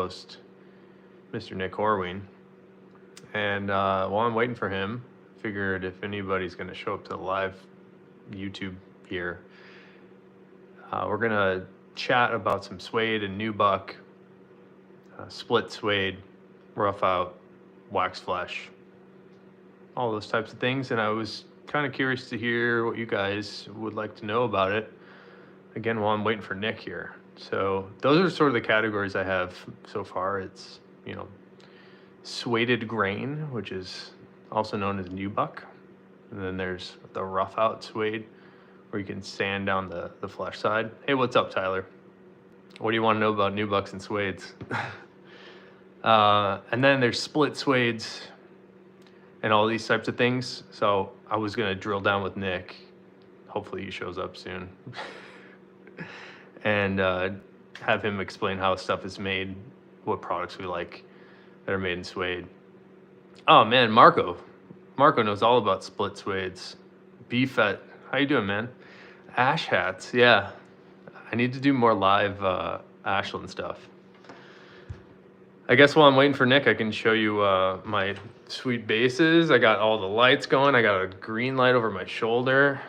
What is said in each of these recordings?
host, Mr. Nick Horween. And while I'm waiting for him, figured if anybody's going to show up to the live YouTube here, we're going to chat about some suede and nubuck, split suede, rough out, wax flesh, all those types of things. And I was kind of curious to hear what you guys would like to know about it. Again, while I'm waiting for Nick here. So those are sort of the categories I have so far. It's, sueded grain, which is also known as nubuck. And then there's the rough out suede, where you can sand down the flesh side. Hey, what's up, Tyler? What do you want to know about nubucks and suedes? And then there's split suedes and all these types of things. So I was going to drill down with Nick. Hopefully he shows up soon. And have him explain how stuff is made, what products we like that are made in suede. Oh man, Marco knows all about split suedes. Beefet, how you doing, man? Ash hats, yeah. I need to do more live Ashland stuff. I guess while I'm waiting for Nick, I can show you my sweet bases. I got all the lights going. I got a green light over my shoulder.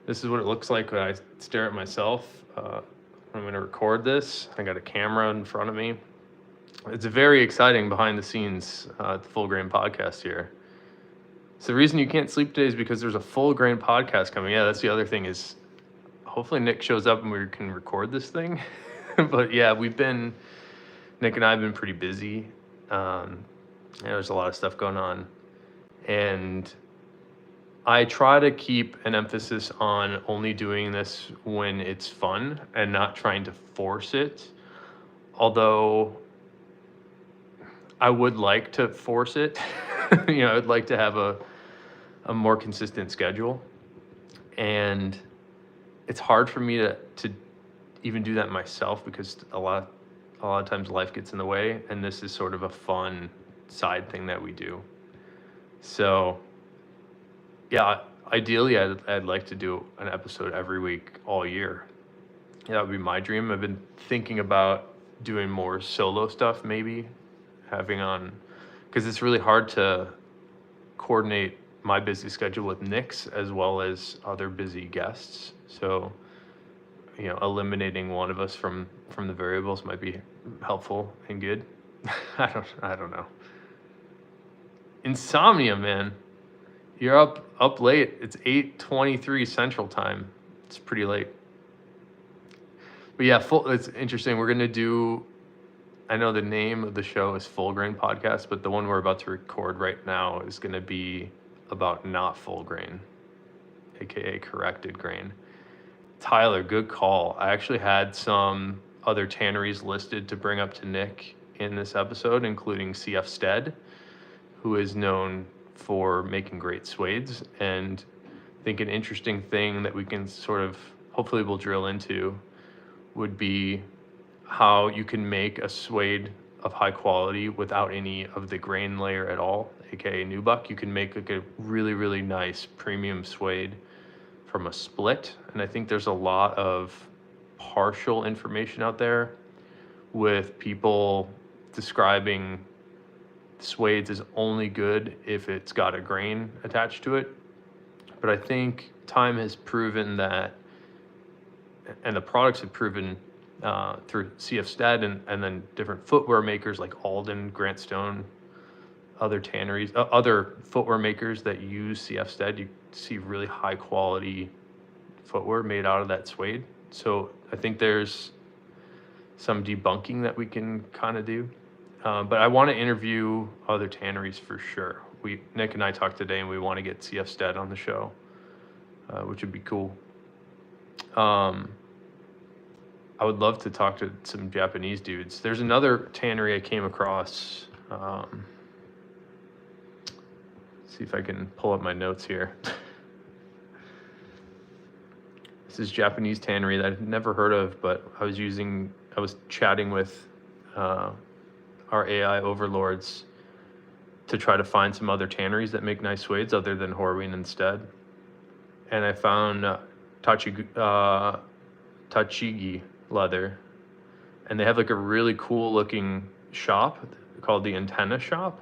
This is what it looks like when I stare at myself. I'm going to record this. I got a camera in front of me. It's very exciting behind the scenes at the Full Grain Podcast here. So the reason you can't sleep today is because there's a Full Grain Podcast coming. Yeah, that's the other thing is hopefully Nick shows up and we can record this thing. But yeah, Nick and I have been pretty busy. There's a lot of stuff going on. And I try to keep an emphasis on only doing this when it's fun and not trying to force it. Although I would like to force it. I'd like to have a more consistent schedule. And it's hard for me to even do that myself because a lot of times life gets in the way, and this is sort of a fun side thing that we do. So yeah, ideally I'd like to do an episode every week all year. That would be my dream. I've been thinking about doing more solo stuff, maybe having on, because it's really hard to coordinate my busy schedule with Nick's as well as other busy guests. So, eliminating one of us from the variables might be helpful and good. I don't know. Insomnia, man. You're up late. It's 8:23 Central Time. It's pretty late. But yeah, it's interesting. We're going to do, I know the name of the show is Full Grain Podcast, but the one we're about to record right now is going to be about not full grain, aka corrected grain. Tyler, good call. I actually had some other tanneries listed to bring up to Nick in this episode, including CF Stead, who is known for making great suedes. And I think an interesting thing that we can hopefully we'll drill into would be how you can make a suede of high quality without any of the grain layer at all, aka nubuck. You can make like a really, really nice premium suede from a split. And I think there's a lot of partial information out there with people describing suedes is only good if it's got a grain attached to it. But I think time has proven that, and the products have proven through CF Stead and then different footwear makers like Alden, Grant Stone, other tanneries, other footwear makers that use CF Stead, you see really high quality footwear made out of that suede. So I think there's some debunking that we can kind of do. But I want to interview other tanneries for sure. Nick and I talked today, and we want to get CF Stead on the show, which would be cool. I would love to talk to some Japanese dudes. There's another tannery I came across. See if I can pull up my notes here. This is Japanese tannery that I've never heard of, but I was chatting with our AI overlords to try to find some other tanneries that make nice suedes other than Horween and Stead. And I found Tachigi leather, and they have like a really cool looking shop called the Antenna Shop.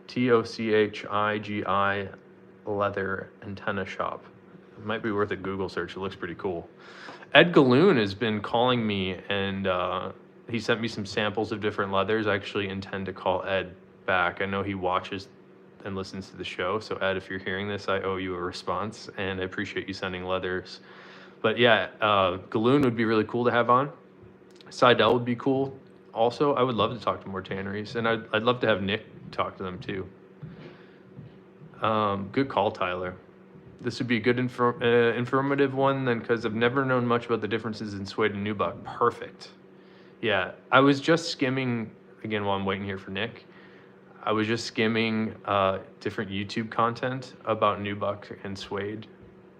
TOCHIGI leather antenna shop. It might be worth a Google search. It looks pretty cool. Ed Galloon has been calling me, and he sent me some samples of different leathers. I actually intend to call Ed back. I know he watches and listens to the show. So Ed, if you're hearing this, I owe you a response, and I appreciate you sending leathers. But yeah, Galloon would be really cool to have on. Seidel would be cool. Also, I would love to talk to more tanneries, and I'd love to have Nick talk to them too. Good call, Tyler. This would be a good informative one then, because I've never known much about the differences in suede and nubuck. Perfect. Yeah, I was just skimming, again, while I'm waiting here for Nick, I was just skimming different YouTube content about nubuck and suede.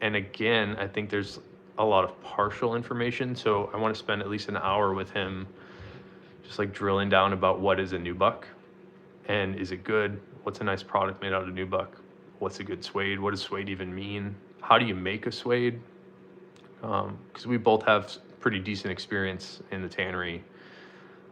And again, I think there's a lot of partial information. So I want to spend at least an hour with him, just like drilling down about what is a nubuck and is it good? What's a nice product made out of nubuck? What's a good suede? What does suede even mean? How do you make a suede? Because we both have pretty decent experience in the tannery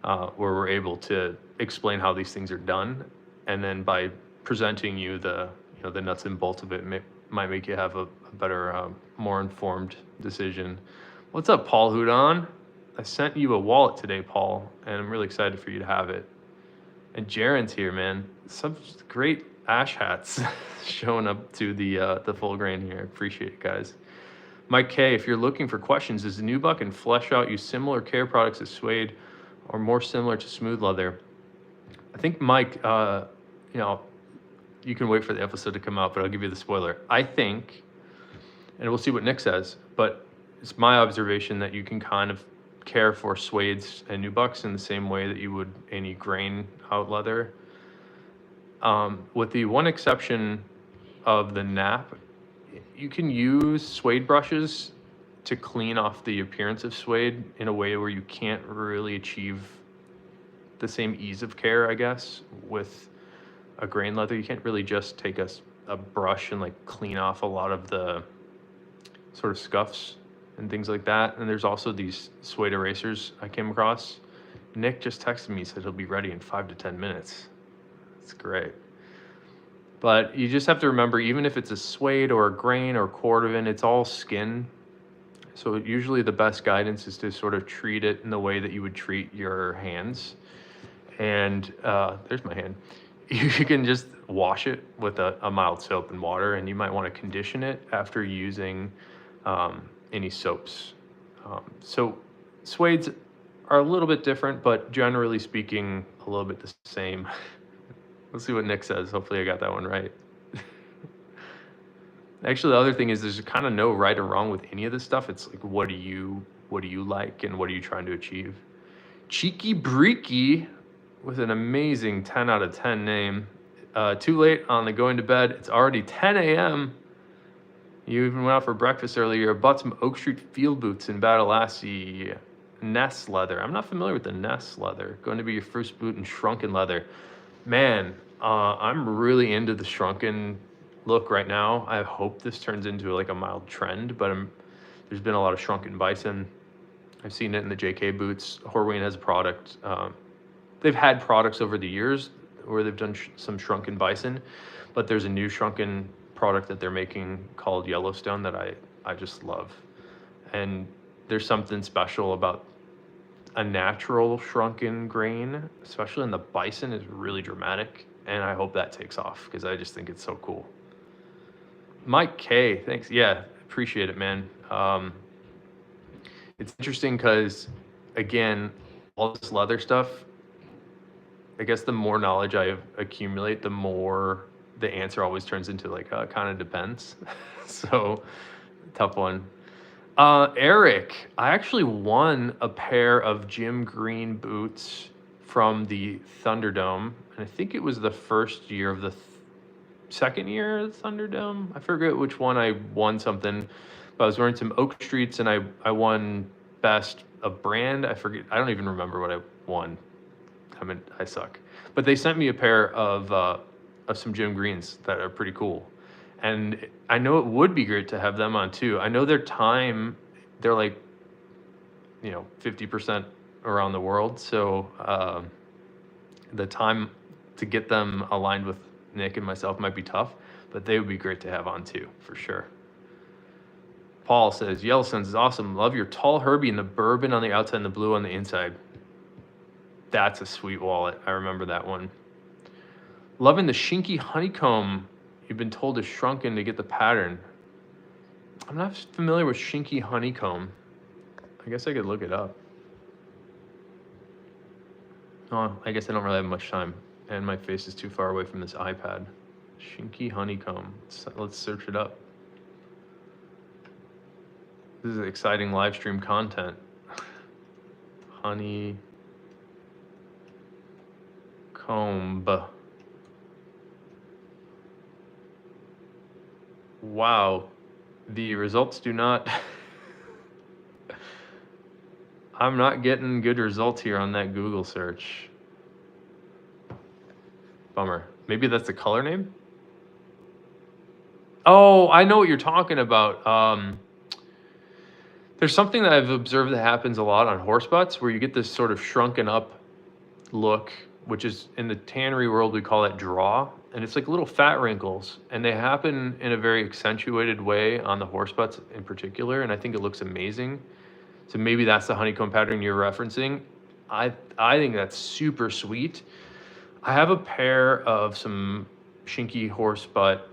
where we're able to explain how these things are done. And then by presenting you the nuts and bolts of it, might make you have a better, more informed decision. What's up, Paul Houdon? I sent you a wallet today, Paul, and I'm really excited for you to have it. And Jaren's here, man. Some great ash hats showing up to the full grain here. Appreciate it, guys. Mike K, if you're looking for questions, does the nubuck and flesh out use similar care products as suede or more similar to smooth leather? I think, Mike, you can wait for the episode to come out, but I'll give you the spoiler. I think, and we'll see what Nick says, but it's my observation that you can kind of care for suedes and nubucks in the same way that you would any grain out leather. With the one exception of the nap, you can use suede brushes to clean off the appearance of suede in a way where you can't really achieve the same ease of care, I guess, with a grain leather. You can't really just take a brush and like clean off a lot of the sort of scuffs and things like that. And there's also these suede erasers I came across. Nick just texted me, said he'll be ready in 5 to 10 minutes. That's great. But you just have to remember, even if it's a suede or a grain or cordovan, it's all skin. So usually the best guidance is to sort of treat it in the way that you would treat your hands. And there's my hand. You can just wash it with a mild soap and water, and you might want to condition it after using any soaps. So suedes are a little bit different, but generally speaking, a little bit the same. Let's see what Nick says. Hopefully I got that one right. Actually, the other thing is there's kind of no right or wrong with any of this stuff. It's like, what do you like and what are you trying to achieve? Cheeky Breaky with an amazing 10 out of 10 name. Too late on the going to bed. It's already 10 a.m. You even went out for breakfast earlier. Bought some Oak Street field boots in Badalassi. Ness leather. I'm not familiar with the Ness leather. Going to be your first boot in shrunken leather. Man, I'm really into the shrunken look right now. I hope this turns into like a mild trend, but there's been a lot of shrunken bison. I've seen it in the JK boots. Horween has a product. They've had products over the years where they've done some shrunken bison, but there's a new shrunken product that they're making called Yellowstone that I just love. And there's something special about a natural shrunken grain, especially in the bison, is really dramatic. And I hope that takes off because I just think it's so cool. Mike K, thanks. Yeah, appreciate it, man. It's interesting because, again, all this leather stuff, I guess the more knowledge I accumulate, the more the answer always turns into like, kind of depends. So, tough one. Eric, I actually won a pair of Jim Green boots from the Thunderdome, and I think it was the first year of the second year of the Thunderdome. I forget which one I won something, but I was wearing some Oak Streets, and I won best of brand. I forget. I don't even remember what I won. I mean, I suck. But they sent me a pair of some Jim Greens that are pretty cool. And I know it would be great to have them on too. I know their time, they're like, 50% around the world. So the time to get them aligned with Nick and myself might be tough, but they would be great to have on too, for sure. Paul says, Yellowstone's is awesome. Love your tall Herbie and the bourbon on the outside and the blue on the inside. That's a sweet wallet. I remember that one. Loving the Shinky honeycomb. You've been told is shrunken to get the pattern. I'm not familiar with Shinky honeycomb. I guess I could look it up. Oh, I guess I don't really have much time, and my face is too far away from this iPad. Shinky honeycomb. Let's search it up. This is exciting live stream content. Honeycomb. Wow. The results do not... I'm not getting good results here on that Google search. Bummer. Maybe that's the color name? Oh, I know what you're talking about. There's something that I've observed that happens a lot on horse butts where you get this sort of shrunken up look, which is in the tannery world, we call it draw. And it's like little fat wrinkles, and they happen in a very accentuated way on the horse butts in particular. And I think it looks amazing. So maybe that's the honeycomb pattern you're referencing. I think that's super sweet. I have a pair of some Shinky horse butt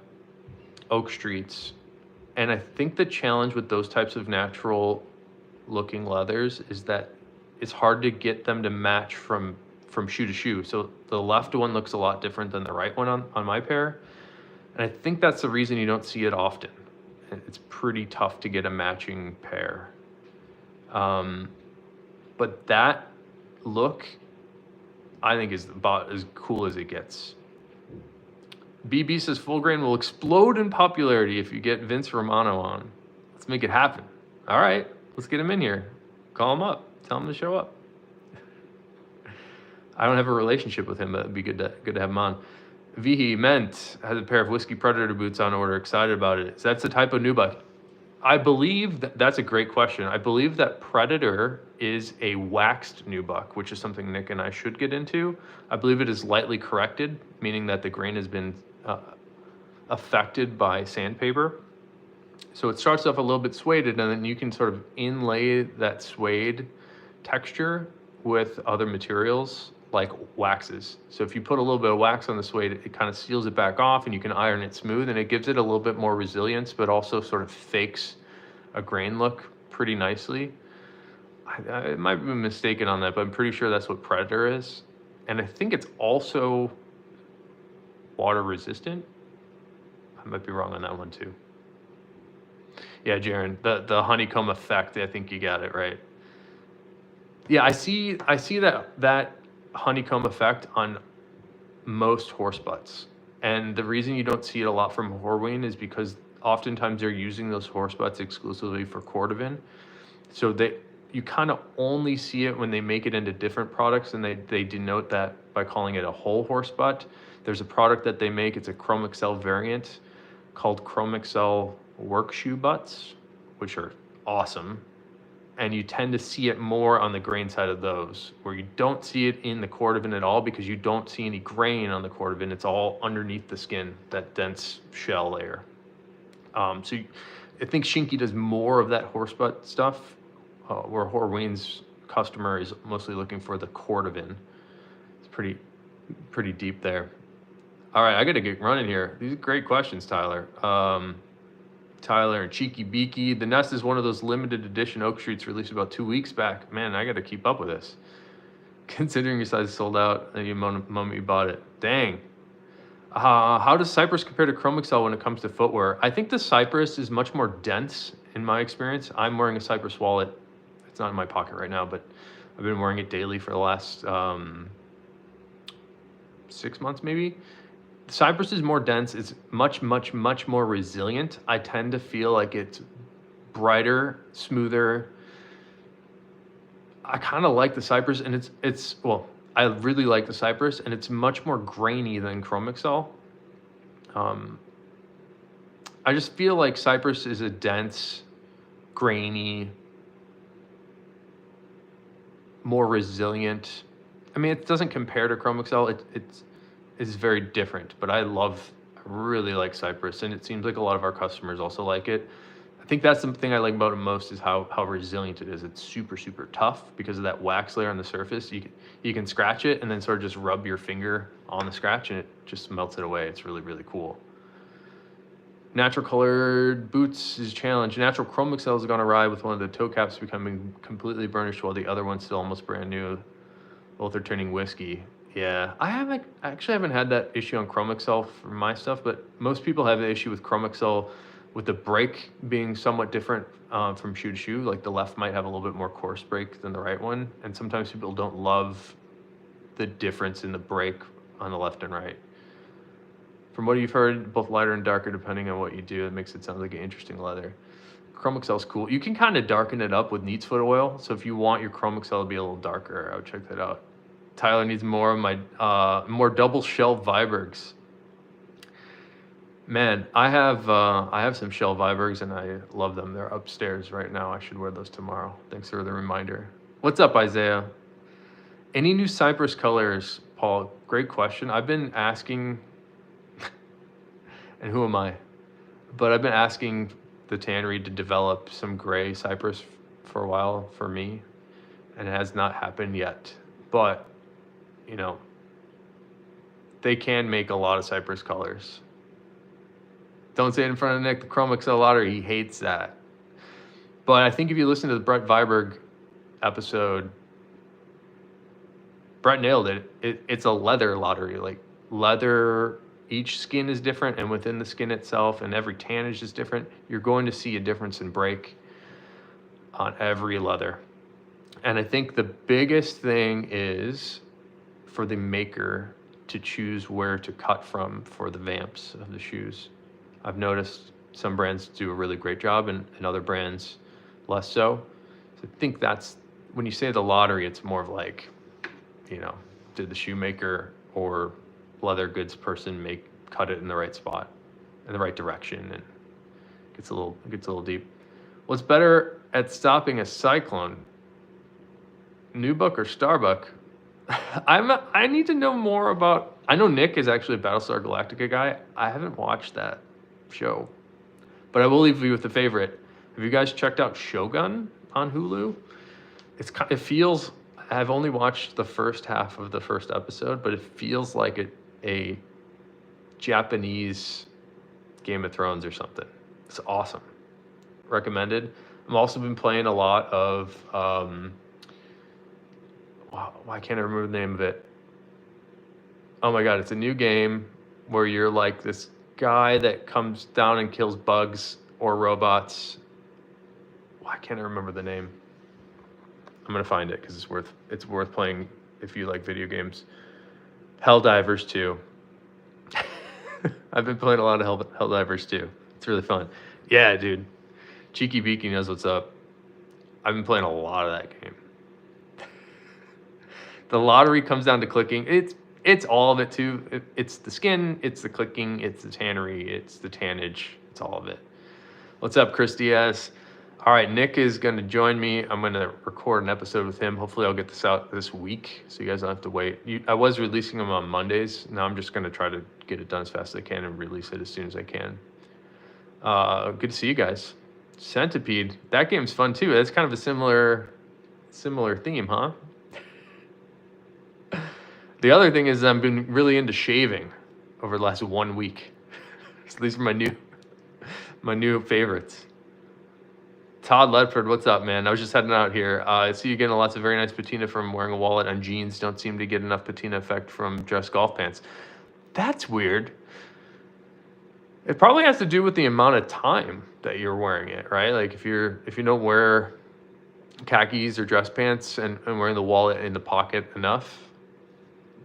Oak Streets, and I think the challenge with those types of natural looking leathers is that it's hard to get them to match from shoe to shoe. So the left one looks a lot different than the right one on my pair. And I think that's the reason you don't see it often. It's pretty tough to get a matching pair. But that look, I think, is about as cool as it gets. BB says full grain will explode in popularity if you get Vince Romano on. Let's make it happen. All right, let's get him in here. Call him up. Tell him to show up. I don't have a relationship with him, but it'd be good to have him on. Vihi Ment has a pair of Whiskey Predator boots on order. Excited about it. So that's the type of nubuck. I believe that's a great question. I believe that Predator is a waxed nubuck, which is something Nick and I should get into. I believe it is lightly corrected, meaning that the grain has been affected by sandpaper. So it starts off a little bit suede, and then you can sort of inlay that suede texture with other materials like waxes. So if you put a little bit of wax on the suede, it kind of seals it back off, and you can iron it smooth, and it gives it a little bit more resilience, but also sort of fakes a grain look pretty nicely. I might be mistaken on that, but I'm pretty sure that's what Predator is. And I think it's also water resistant. I might be wrong on that one too. Yeah, Jaron, the honeycomb effect, I think you got it right. Yeah, I see that honeycomb effect on most horse butts. And the reason you don't see it a lot from Horween is because oftentimes they're using those horse butts exclusively for cordovan. So you kind of only see it when they make it into different products, and they denote that by calling it a whole horse butt. There's a product that they make, it's a Chrome Excel variant called Chrome Excel work shoe butts, which are awesome. And you tend to see it more on the grain side of those, where you don't see it in the cordovan at all because you don't see any grain on the cordovan. It's all underneath the skin, that dense shell layer. I think Shinky does more of that horse butt stuff, where Horween's customer is mostly looking for the cordovan. It's pretty deep there. All right, I got to get running here. These are great questions, Tyler. Tyler and Cheeky Beaky. The Nest is one of those limited edition Oak Streets released about 2 weeks back. Man, I got to keep up with this. Considering your size is sold out, the moment you bought it. Dang. How does Cypress compare to Chrome Excel when it comes to footwear? I think the Cypress is much more dense in my experience. I'm wearing a Cypress wallet. It's not in my pocket right now, but I've been wearing it daily for the last 6 months maybe. Cypress is more dense. It's much more resilient. I tend to feel like it's brighter, smoother. I kind of like the Cypress, and I really like the Cypress, and it's much more grainy than Chrome Excel. I just feel like Cypress is a dense, grainy, more resilient. I mean, it doesn't compare to Chrome Excel. It's very different, but I really like Cypress, and it seems like a lot of our customers also like it. I think that's the thing I like about it most is how resilient it is. It's super, super tough because of that wax layer on the surface. You can scratch it and then sort of just rub your finger on the scratch and it just melts it away. It's really, really cool. Natural colored boots is a challenge. Natural Chrome Excel has gone awry with one of the toe caps becoming completely burnished while the other one's still almost brand new. Both are turning whiskey. Yeah, I actually haven't had that issue on Chrome Excel for my stuff, but most people have the issue with Chrome Excel with the brake being somewhat different from shoe to shoe. Like the left might have a little bit more coarse brake than the right one, and sometimes people don't love the difference in the brake on the left and right. From what you've heard, both lighter and darker depending on what you do. It makes it sound like an interesting leather. Chrome Excel is cool. You can kind of darken it up with neat's foot oil. So if you want your Chrome Excel to be a little darker, I would check that out. Tyler needs more of my more double shell Vibergs. Man, I have some shell Vibergs and I love them. They're upstairs right now. I should wear those tomorrow. Thanks for the reminder. What's up, Isaiah? Any new Cypress colors, Paul? Great question. I've been asking, and who am I? But I've been asking the tannery to develop some gray Cypress for a while for me, and it has not happened yet. But, you know, they can make a lot of Cypress colors. Don't say it in front of Nick, the Chrome Excel lottery. He hates that. But I think if you listen to the Brett Viberg episode, Brett nailed it. It's a leather lottery. Like leather, each skin is different, and within the skin itself, and every tannage is different. You're going to see a difference in break on every leather. And I think the biggest thing is for the maker to choose where to cut from for the vamps of the shoes. I've noticed some brands do a really great job and other brands less so. So I think that's, when you say the lottery, it's more of like, you know, did the shoemaker or leather goods person cut it in the right spot, in the right direction, and it gets a little deep. What's better at stopping a cyclone, Nubuck or Starbuck? I need to know more about. I know Nick is actually a Battlestar Galactica guy. I haven't watched that show, but I will leave you with the favorite. Have you guys checked out Shogun on Hulu? It feels. I've only watched the first half of the first episode, but it feels like a Japanese Game of Thrones or something. It's awesome. Recommended. I've also been playing a lot of why can't I remember the name of it? Oh my god, it's a new game where you're like this guy that comes down and kills bugs or robots. Why can't I remember the name? I'm gonna find it because it's worth playing if you like video games. Helldivers 2. I've been playing a lot of Helldivers 2. It's really fun. Yeah, dude. Cheeky Beaky knows what's up. I've been playing a lot of that game. The lottery comes down to clicking. It's all of it too. It's the skin, it's the clicking, it's the tannery, it's the tannage, it's all of it. What's up, Chris Diaz? All right, Nick is going to join me. I'm going to record an episode with him. Hopefully I'll get this out this week so you guys don't have to wait. I was releasing them on Mondays. Now I'm just going to try to get it done as fast as I can and release it as soon as I can. Good to see you guys. Centipede, that game's fun too. That's kind of a similar theme, huh? The other thing is I've been really into shaving over the last 1 week. So these are my new favorites. Todd Ledford, what's up, man? I was just heading out here. I see you getting lots of very nice patina from wearing a wallet on jeans. Don't seem to get enough patina effect from dress golf pants. That's weird. It probably has to do with the amount of time that you're wearing it, right? Like if you don't wear khakis or dress pants and wearing the wallet in the pocket enough,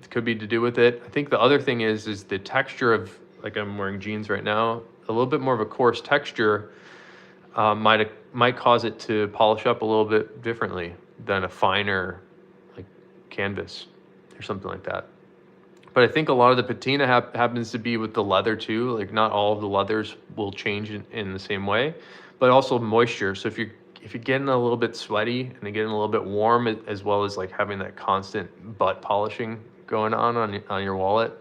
it could be to do with it. I think the other thing is the texture of, like I'm wearing jeans right now, a little bit more of a coarse texture might cause it to polish up a little bit differently than a finer like canvas or something like that. But I think a lot of the patina happens to be with the leather too. Like not all of the leathers will change in the same way, but also moisture. So if you're getting a little bit sweaty and you're getting a little bit warm, as well as like having that constant butt polishing going on your wallet,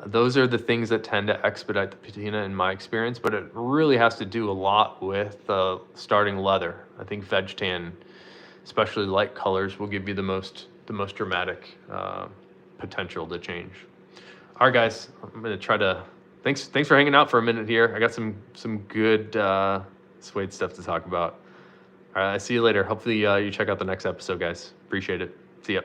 those are the things that tend to expedite the patina in my experience. But it really has to do a lot with starting leather. I think veg tan, especially light colors, will give you the most dramatic potential to change. All right, guys, I'm gonna try to. Thanks for hanging out for a minute here. I got some good suede stuff to talk about. All right, I see you later. Hopefully you check out the next episode, guys. Appreciate it. See ya.